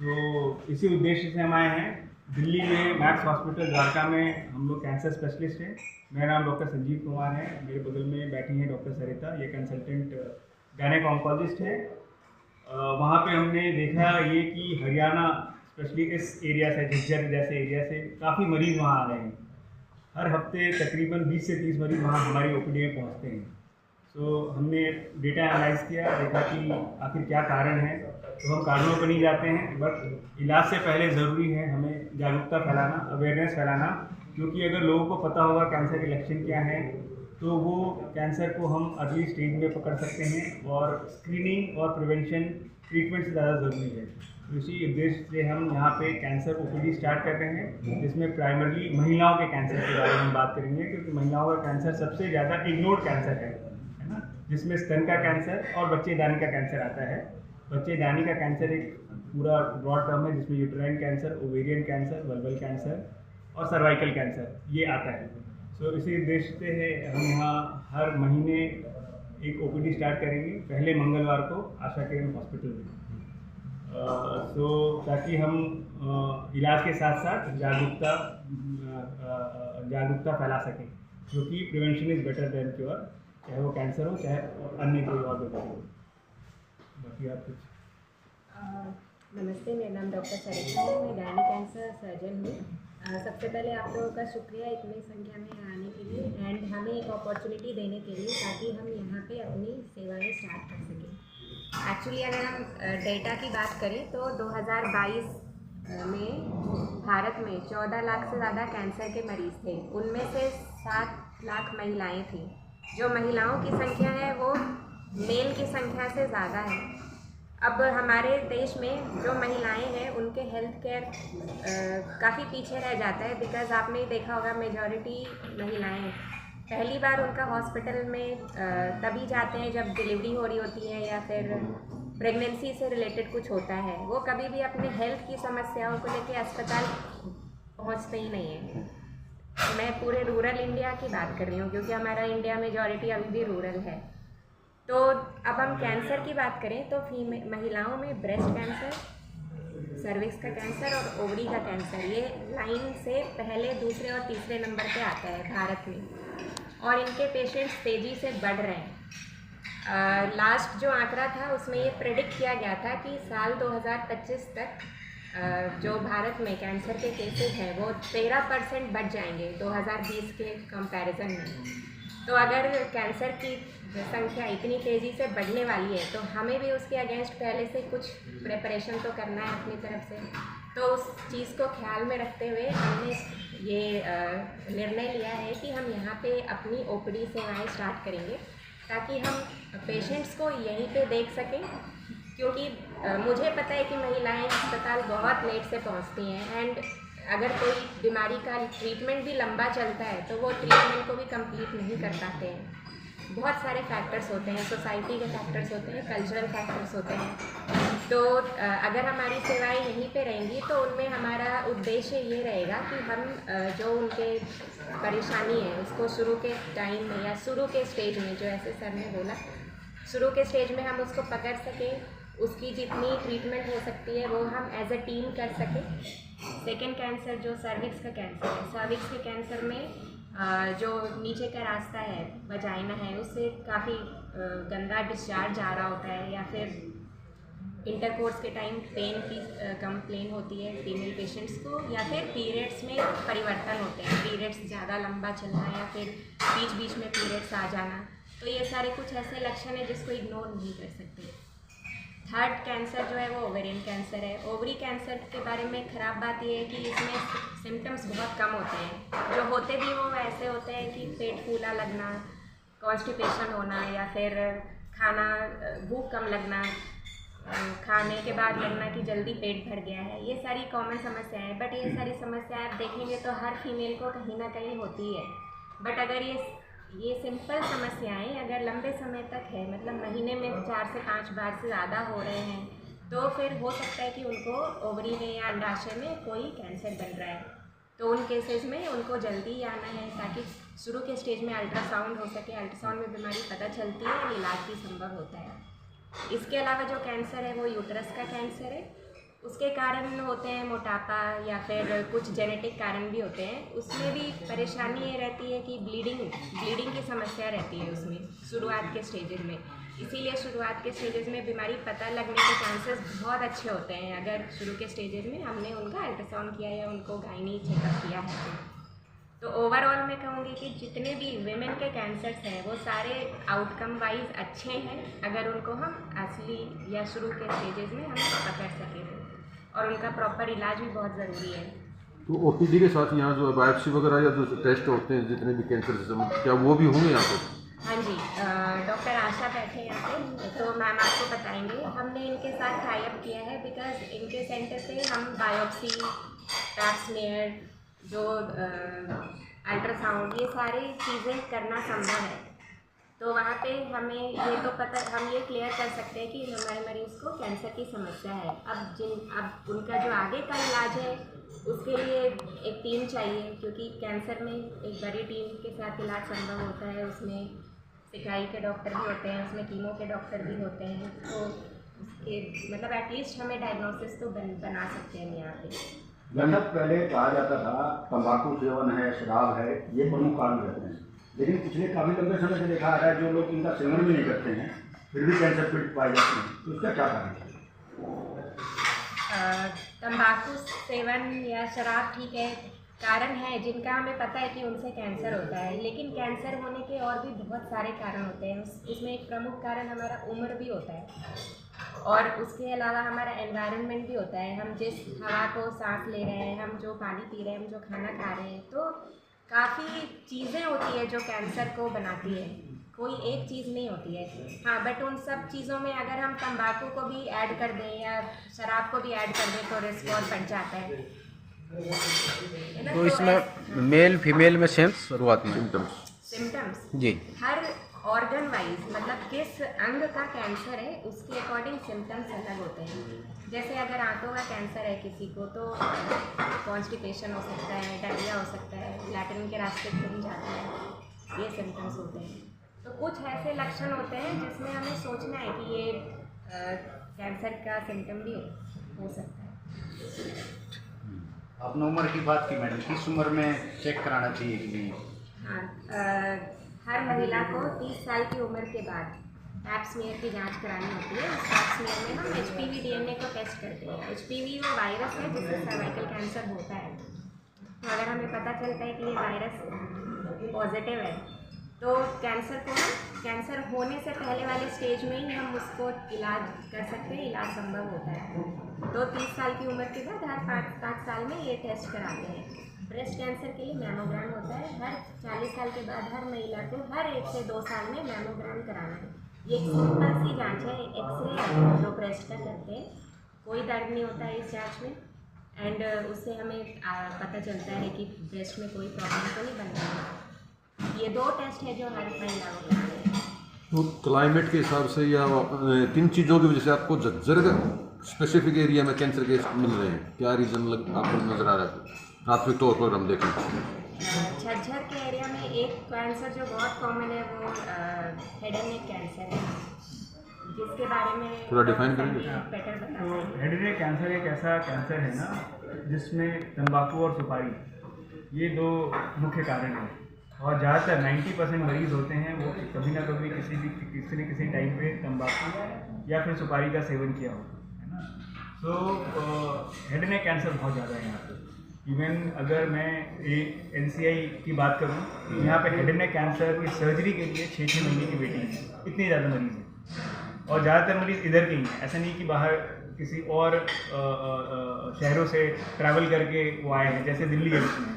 तो इसी उद्देश्य से हम आए हैं। दिल्ली में मैक्स हॉस्पिटल द्वारका में हम लोग कैंसर स्पेशलिस्ट हैं। मेरा नाम डॉक्टर संजीव कुमार है। मेरे बगल में बैठी हैं डॉक्टर सरिता, ये कंसल्टेंट गायनेक ऑन्कोलॉजिस्ट है। वहाँ पे हमने देखा ये कि हरियाणा स्पेशली इस एरिया से, झज्जर जैसे एरिया से काफ़ी मरीज़ वहाँ आ रहे हैं। हर हफ्ते तकरीबन 20 से 30 मरीज़ वहाँ हमारी ओपीडी में पहुँचते हैं। हमने डेटा एनालाइज किया, देखा कि आखिर क्या कारण है। तो हम कारणों पर नहीं जाते हैं, बट इलाज से पहले ज़रूरी है हमें जागरूकता फैलाना, अवेयरनेस फैलाना, क्योंकि अगर लोगों को पता होगा कैंसर के लक्षण क्या हैं तो वो कैंसर को हम अर्ली स्टेज में पकड़ सकते हैं। और स्क्रीनिंग और प्रिवेंशन ट्रीटमेंट से ज़्यादा ज़रूरी है। तो इसी उद्देश्य से हम यहाँ पे कैंसर ओपीडी स्टार्ट कर रहे हैं, जिसमें प्राइमरली महिलाओं के कैंसर के बारे में बात करेंगे, क्योंकि महिलाओं का कैंसर सबसे ज़्यादा इग्नोर्ड कैंसर है ना, जिसमें स्तन का कैंसर और बच्चेदानी का कैंसर आता है। बच्चेदानी का कैंसर एक पूरा ब्रॉड टर्म है, जिसमें uterine cancer, ovarian cancer, vulval cancer और सर्वाइकल कैंसर ये आता है। इसी उद्देश्य से हम यहाँ हर महीने एक ओपीडी स्टार्ट करेंगे, पहले मंगलवार को आशा किरण हॉस्पिटल में। ताकि हम इलाज के साथ साथ जागरूकता फैला सकें, क्योंकि prevention is better than cure, चाहे वो कैंसर हो चाहे अन्य कोई और बीमारी हो। बाकी आप कुछ? नमस्ते, मेरा नाम डॉक्टर सरिता है। मैं गायनी कैंसर सर्जन हूँ। सबसे पहले आप लोगों का शुक्रिया इतनी संख्या में आने के लिए एंड हमें एक अपॉर्चुनिटी देने के लिए, ताकि हम यहाँ पे अपनी सेवाएं स्टार्ट कर सकें। एक्चुअली अगर हम डेटा की बात करें तो 2022 में भारत में 14 लाख से ज़्यादा कैंसर के मरीज़ थे। उनमें से 7 लाख महिलाएं थीं। जो महिलाओं की संख्या है वो मेल की संख्या से ज़्यादा है। अब हमारे देश में जो महिलाएं हैं उनके हेल्थ केयर काफ़ी पीछे रह जाता है, बिकॉज़ आपने देखा होगा मेजॉरिटी महिलाएं पहली बार उनका हॉस्पिटल में तभी जाते हैं जब डिलीवरी हो रही होती है या फिर प्रेगनेंसी से रिलेटेड कुछ होता है। वो कभी भी अपने हेल्थ की समस्याओं को लेकर अस्पताल पहुंचते ही नहीं है। मैं पूरे रूरल इंडिया की बात कर रही हूँ, क्योंकि हमारा इंडिया मेजॉरिटी अभी भी रूरल है। तो अब हम कैंसर की बात करें तो महिलाओं में ब्रेस्ट कैंसर, सर्विक्स का कैंसर और ओवरी का कैंसर ये लाइन से पहले, दूसरे और तीसरे नंबर पे आता है भारत में, और इनके पेशेंट्स तेज़ी से बढ़ रहे हैं। लास्ट जो आंकड़ा था उसमें ये प्रेडिक्ट किया गया था कि साल 2025 तक जो भारत में कैंसर के केसेस हैं वो 13% बढ़ जाएंगे 2020 के कंपैरिजन में। तो अगर कैंसर की संख्या इतनी तेज़ी से बढ़ने वाली है तो हमें भी उसके अगेंस्ट पहले से कुछ प्रिपरेशन तो करना है अपनी तरफ से। तो उस चीज़ को ख्याल में रखते हुए हमने ये निर्णय लिया है कि हम यहाँ पे अपनी ओपीडी सेवाएं स्टार्ट करेंगे, ताकि हम पेशेंट्स को यहीं पे देख सकें। क्योंकि मुझे पता है कि महिलाएं अस्पताल बहुत लेट से पहुँचती हैं, एंड अगर कोई बीमारी का ट्रीटमेंट भी लंबा चलता है तो वो ट्रीटमेंट को भी कंप्लीट नहीं कर पाते हैं। बहुत सारे फैक्टर्स होते हैं, सोसाइटी के फैक्टर्स होते हैं, कल्चरल फैक्टर्स होते हैं। तो अगर हमारी सेवाएं यहीं पे रहेंगी तो उनमें हमारा उद्देश्य ये रहेगा कि हम जो उनके परेशानी है उसको शुरू के टाइम में या शुरू के स्टेज में, जो ऐसे सर ने बोला, शुरू के स्टेज में हम उसको पकड़ सकें, उसकी जितनी ट्रीटमेंट हो सकती है वो हम एज अ टीम कर सकें। सेकेंड कैंसर जो सर्विक्स का कैंसर है, सर्विक्स के कैंसर में जो नीचे का रास्ता है, वजाइना है, उससे काफ़ी गंदा डिस्चार्ज आ रहा होता है, या फिर इंटरकोर्स के टाइम पेन की कंप्लेन होती है फीमेल पेशेंट्स को, या फिर पीरियड्स में परिवर्तन होते हैं, पीरियड्स ज़्यादा लंबा चलना या फिर बीच बीच में पीरियड्स आ जाना। तो ये सारे कुछ ऐसे लक्षण हैं जिसको इग्नोर नहीं कर सकते। थर्ड कैंसर जो है वो ओवेरियन कैंसर है। ओवरी कैंसर के बारे में ख़राब बात यह है कि इसमें सिम्टम्स बहुत कम होते हैं। जो होते भी वो ऐसे होते हैं कि पेट फूला लगना, कॉन्स्टिपेशन होना, या फिर खाना भूख कम लगना, खाने के बाद लगना कि जल्दी पेट भर गया है। ये सारी कॉमन समस्याएं हैं, बट ये सारी समस्याएं आप देखेंगे तो हर फीमेल को कहीं ना कहीं होती है। बट अगर ये सिंपल समस्याएं अगर लंबे समय तक है, मतलब महीने में 4 से 5 बार से ज़्यादा हो रहे हैं, तो फिर हो सकता है कि उनको ओवरी में या अंडाशय में कोई कैंसर बन रहा है। तो उन केसेस में उनको जल्दी आना है, ताकि शुरू के स्टेज में अल्ट्रासाउंड हो सके। अल्ट्रासाउंड में बीमारी पता चलती है, इलाज भी संभव होता है। इसके अलावा जो कैंसर है वो यूट्रस का कैंसर है। उसके कारण होते हैं मोटापा या फिर कुछ जेनेटिक कारण भी होते हैं। उसमें भी परेशानी ये रहती है कि ब्लीडिंग की समस्या रहती है उसमें शुरुआत के स्टेजेस में। इसीलिए शुरुआत के स्टेजेस में बीमारी पता लगने के चांसेस बहुत अच्छे होते हैं अगर शुरू के स्टेजेस में हमने उनका अल्ट्रासाउंड किया या उनको गायनी चेकअप किया है। तो ओवरऑल मैं कहूँगी कि जितने भी विमेन के कैंसर्स हैं वो सारे आउटकम वाइज अच्छे हैं अगर उनको हम असली या शुरू के स्टेजेस में हम पकड़ सकें और उनका प्रॉपर इलाज भी बहुत ज़रूरी है। तो ओपीडी के साथ यहाँ जो बायोप्सी वगैरह या जो टेस्ट होते हैं जितने भी कैंसर से संबंधित, क्या वो भी होंगे यहाँ पर? हाँ जी, डॉक्टर आशा बैठे यहाँ पे, तो मैम आपको बताएंगे। हमने इनके साथ टाई अप किया है बिकॉज इनके सेंटर पे हम बायोप्सी, पैप स्मीयर, जो अल्ट्रासाउंड, ये सारी चीज़ें करना संभव है। तो वहाँ पे हमें ये तो पता, हम ये क्लियर कर सकते हैं कि हमारे मरीज़ को कैंसर की समस्या है। अब उनका जो आगे का इलाज है उसके लिए एक टीम चाहिए, क्योंकि कैंसर में एक बड़ी टीम के साथ इलाज संभव होता है। उसमें सिकाई के डॉक्टर भी होते हैं, उसमें कीमो के डॉक्टर भी होते हैं। तो उसके मतलब एटलीस्ट हमें डायग्नोसिस तो बना सकते हैं यहाँ पे। जैसा पहले कहा जाता था तंबाकू सेवन है, शराब है, ये प्रमुख कारण रहते हैं, लेकिन पिछले काफ़ी लंबे समय से देखा आ रहा है जो लोग इनका सेवन भी नहीं करते हैं फिर भी कैंसर पीड़ित पाए जाते हैं, तो इसका क्या कारण है? तंबाकू सेवन या शराब ठीक है, कारण है जिनका हमें पता है कि उनसे कैंसर होता है, लेकिन कैंसर होने के और भी बहुत सारे कारण होते हैं। उसमें एक प्रमुख कारण हमारा उम्र भी होता है और उसके अलावा हमारा एनवायरनमेंट भी होता है। हम जिस हवा को सांस ले रहे हैं, हम जो पानी पी रहे हैं, हम जो खाना खा रहे हैं, तो काफ़ी चीज़ें होती है जो कैंसर को बनाती है, कोई एक चीज़ नहीं होती है। हाँ, बट उन सब चीज़ों में अगर हम तंबाकू को भी ऐड कर दें या शराब को भी ऐड कर दें तो रिस्क और बढ़ जाता है। तो इसमें मेल फीमेल में सेम शुरुआत में सिम्टम्स जी, हर ऑर्गन वाइज, मतलब किस अंग का कैंसर है उसके अकॉर्डिंग सिम्टम्स अलग होते हैं। जैसे अगर आंतों का कैंसर है किसी को तो कॉन्स्टिपेशन हो सकता है, डायरिया हो सकता है, लैट्रिन के रास्ते खुल जाता है, ये सिम्टम्स होते हैं। तो कुछ ऐसे लक्षण होते हैं जिसमें हमें सोचना है कि ये कैंसर का सिम्टम भी हो सकता है। आपने उम्र की बात की मैडम, किस उम्र में चेक कराना चाहिए कि नहीं? हाँ, हर महिला को 30 साल की उम्र के बाद पैप स्मीयर की जांच करानी होती है। इस पैप स्मीयर में हम HPV DNA को टेस्ट करते हैं। HPV वो वायरस है जिससे सर्वाइकल कैंसर होता है। तो अगर हमें पता चलता है कि ये वायरस पॉजिटिव है तो कैंसर होने से पहले वाले स्टेज में ही हम उसको इलाज कर सकते हैं, इलाज संभव होता है। तो 30 साल की उम्र के बाद हर 5 साल में ये टेस्ट कराते हैं। ब्रेस्ट कैंसर के लिए मैमोग्राम होता है। हर 40 साल के बाद हर महिला को हर 1 से 2 साल में मैमोग्राम कराना है। ये एक सिंपल सी जांच है, एक्सरे जो ब्रेस्ट का करते हैं। कोई दर्द नहीं होता है इस जांच में एंड उससे हमें पता चलता है कि ब्रेस्ट में कोई प्रॉब्लम तो नहीं बन रही है। ये 2 टेस्ट है जो हर महिला को कराते हैं। तो क्लाइमेट के हिसाब से या किन चीज़ों की वजह से आपको झज्जर स्पेसिफिक एरिया में कैंसर केस मिल रहे हैं, क्या रीज़न आपको नज़र आ रहा है प्राथमिक तौर पर हम देखें? झज्जर के एरिया में एक कैंसर जो बहुत कॉमन है वो हेड एंड नेक कैंसर है, जिसके बारे में थोड़ा डिफाइन करेंगे? बेटर बता तो सकते हेड एंड नेक कैंसर एक ऐसा कैंसर है ना जिसमें तंबाकू और सुपारी ये 2 मुख्य कारण हैं और ज़्यादातर 90% मरीज़ होते हैं वो कभी ना कभी किसी न किसी टाइम पे तंबाकू या फिर सुपारी का सेवन किया होगा, है ना। तो हेड एंड नेक कैंसर बहुत ज़्यादा है यहाँ पे। इवन अगर मैं NCI की बात करूँ तो यहाँ पे हेड एंड नेक कैंसर की सर्जरी के लिए 6-6 महीने की वेटिंग है, इतने ज़्यादा मरीज़ हैं और ज़्यादातर मरीज़ इधर के ही हैं। ऐसा नहीं कि बाहर किसी और शहरों से ट्रैवल करके वो आए हैं जैसे दिल्ली है उसमें,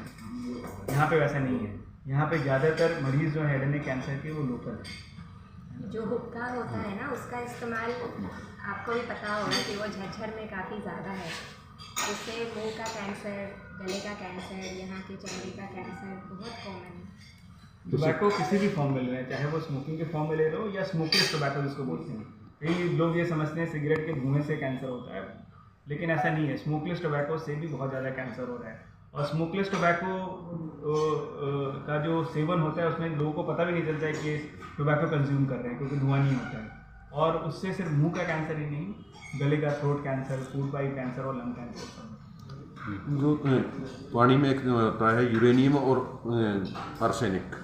यहाँ पे वैसा नहीं है। यहाँ पे ज़्यादातर मरीज़ जो हेड एंड नेक कैंसर के वो लोकल है। जो हुक्का होता है ना उसका इस्तेमाल आपको भी पता होगा कि वो झज्जर में काफ़ी ज़्यादा है। उससे मुंह का कैंसर, गले का कैंसर, यहाँ के चमड़ी का कैंसर बहुत कॉमन है। टोबैको किसी भी फॉर्म में ले रहे हैं, चाहे वो स्मोकिंग के फॉर्म में ले रहे हो या स्मोकलेस टोबैको जिसको बोलते हैं। कई लोग ये समझते हैं सिगरेट के धुएं से कैंसर होता है, लेकिन ऐसा नहीं है। स्मोकलेस टोबैको से भी बहुत ज़्यादा कैंसर हो रहा है और स्मोकलेस टोबैको का जो सेवन होता है उसमें लोगों को पता भी नहीं चलता है कि टोबैको कंज्यूम कर रहे हैं क्योंकि धुआं नहीं होता है। और उससे सिर्फ मुंह का कैंसर ही नहीं, गले का throat cancer, food pipe cancer और लंग कैंसर। जो पानी में एक होता है यूरेनियम और आर्सेनिक,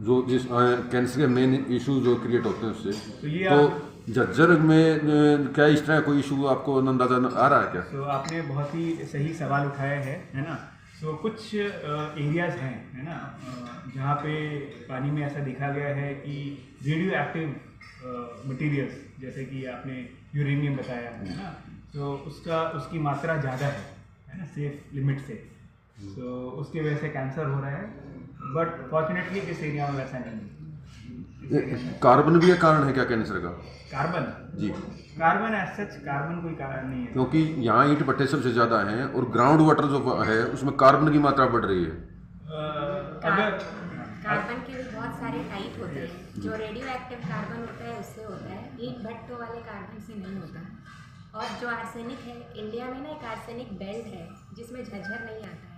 जो जिस कैंसर के मेन इशू जो क्रिएट होते हैं उससे, तो झज्जर में क्या इस तरह कोई इशू आपको अंदाजा आ रहा है क्या? तो आपने बहुत ही सही सवाल उठाया है ना। तो कुछ एरियाज़ हैं, है ना, जहाँ पे पानी में ऐसा देखा गया है कि रेडियो एक्टिव मटीरियल्स, जैसे कि आपने यूरेनियम बताया है ना, तो उसकी मात्रा ज़्यादा है ना, सेफ लिमिट से, तो उसकी वजह से कैंसर हो रहा है। बट फॉर्चुनेटली इस एरिया में वैसा नहीं है। कार्बन भी एक कारण है क्या कैंसर का? कार्बन जी, कार्बन एज सच कार्बन कोई कारण नहीं है, क्योंकि यहाँ ईंट भट्टे सबसे ज़्यादा हैं और ग्राउंड वाटर जो है उसमें कार्बन की मात्रा बढ़ रही है। अगर कार्बन के भी बहुत सारे टाइप होते हैं। जो रेडियो एक्टिव कार्बन होता है उससे होता है, ईंट भट्टों वाले कार्बन से नहीं होता। और जो आर्सेनिक है, इंडिया में ना एक आर्सेनिक बेल्ट है जिसमें झज्जर नहीं आता है।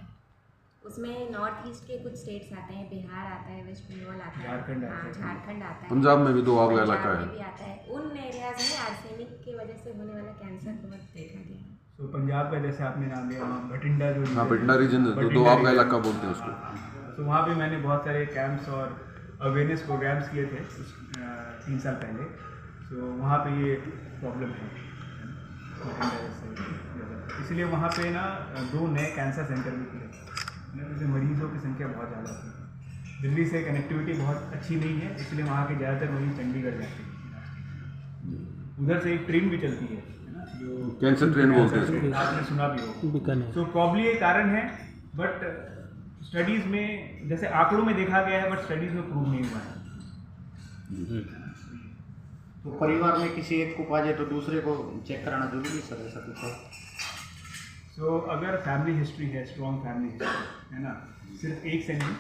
उसमें नॉर्थ ईस्ट के कुछ स्टेट्स आते हैं, बिहार आता है, वेस्ट बंगाल आता है, झारखंड आता है। झारखंड आता है, पंजाब में भी दो आग पंजाब इलाका में है। भी आता है। उन एरियाज में आर्सेनिक की वजह से होने वाला कैंसर बहुत देखा गया है। तो पंजाब का जैसे आपने नाम लिया, वहाँ भटिंडा जो हाँ, भटिंडा रीजन, दो आग का इलाका बोलते हैं उसको। तो वहाँ पे मैंने बहुत सारे कैंप्स और अवेयरनेस प्रोग्राम्स किए थे 3 साल पहले। तो वहाँ पे ये प्रॉब्लम है भटिंडा जैसे, इसलिए वहाँ पे ना 2 नए कैंसर सेंटर भी खुले, क्योंकि मरीजों की संख्या बहुत ज़्यादा थी। दिल्ली से कनेक्टिविटी बहुत अच्छी नहीं है, इसलिए वहाँ के ज़्यादातर मरीज चंडीगढ़ जाते हैं। उधर से एक ट्रेन भी चलती है ना, जो कैंसर ट्रेन बोलते हैं इसको। आपने सुना भी होगा। तो प्रॉब्ली ये कारण है, बट स्टडीज़ में जैसे आंकड़ों में देखा गया है, बट स्टडीज़ में प्रूव नहीं हुआ है। तो परिवार में किसी एक को पा जाए तो दूसरे को चेक कराना जरूरी सर, ऐसा कुछ है? तो अगर फैमिली हिस्ट्री है, स्ट्रॉन्ग फैमिली हिस्ट्री है ना, सिर्फ एक से नहीं,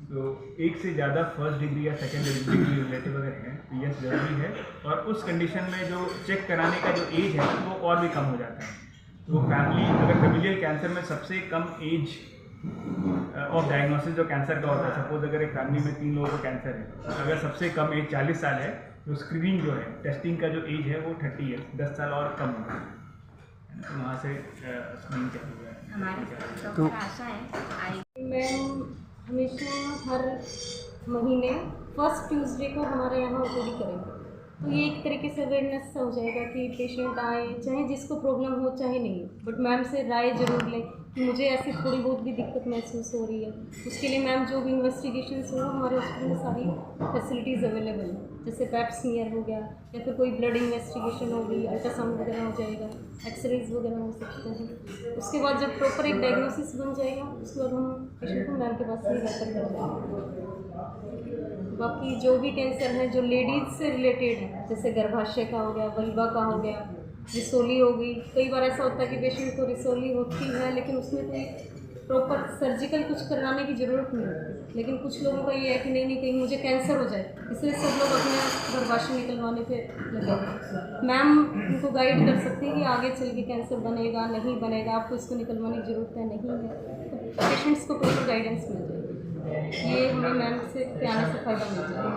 तो एक से ज़्यादा फर्स्ट डिग्री या सेकेंड डिग्री रिलेटिव अगर है तो यस जरूरी है। और उस कंडीशन में जो चेक कराने का जो एज है वो और भी कम हो जाता है। तो फैमिली अगर फेमिलियल कैंसर में सबसे कम एज ऑफ डायग्नोसिस जो कैंसर का होता है, सपोज अगर एक फैमिली में 3 लोगों को कैंसर है, अगर सबसे कम एज 40 साल है, तो स्क्रीनिंग जो है, टेस्टिंग का जो एज है वो 30 है, 10 साल और कम होगा, तो वहाँ से स्क्रीनिंग क्या हुआ है। हमारी तो आशा है मैम हमेशा हर महीने फर्स्ट ट्यूसडे को हमारे यहाँ ओपीडी करेंगे, तो ये एक तरीके से अवेयरनेस हो जाएगा कि पेशेंट आए, चाहे जिसको प्रॉब्लम हो चाहे नहीं, बट मैम से राय जरूर लें कि मुझे ऐसी थोड़ी बहुत भी दिक्कत महसूस हो रही है। उसके लिए मैम जो भी इन्वेस्टिगेशंस हो, हमारे हॉस्पिटल में सारी फैसिलिटीज़ अवेलेबल हैं, जैसे पैप स्मीयर हो गया या फिर कोई ब्लड इन्वेस्टिगेशन होगी, अल्ट्रासाउंड वगैरह हो जाएगा, एक्सरेज वगैरह हो सकते हैं। उसके बाद जब प्रॉपर एक डायग्नोसिस बन जाएगा, उसके बाद हम पेशेंट को मैम के पास ही रेफर कर देंगे। बाकी जो भी कैंसर है जो लेडीज़ से रिलेटेड है, जैसे गर्भाशय का हो गया, वल्वा का हो गया, रिसोली हो गई, कई बार ऐसा होता है कि पेशेंट को रिसोली होती है लेकिन उसमें कोई प्रॉपर सर्जिकल कुछ करवाने की ज़रूरत नहीं होती, लेकिन कुछ लोगों का ये है कि नहीं कहीं मुझे कैंसर हो जाए, इसलिए सब लोग अपने गर्भाशय निकलवाने पे लगे। मैम उनको गाइड कर सकती है कि आगे चल के कैंसर बनेगा नहीं बनेगा, आपको इसको निकलवाने की ज़रूरत है नहीं है, तो पेशेंट्स को प्रॉपर गाइडेंस मिल जाएगी। ये हमें मैम से आने से फ़ायदा मिल जाएगा।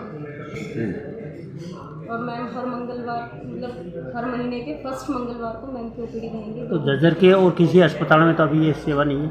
और मैम हर मंगलवार, मतलब हर महीने के फर्स्ट मंगलवार को मैम की ओपीडी रहेंगी। तो झज्जर के और किसी अस्पताल में तो अभी ये सेवा नहीं है?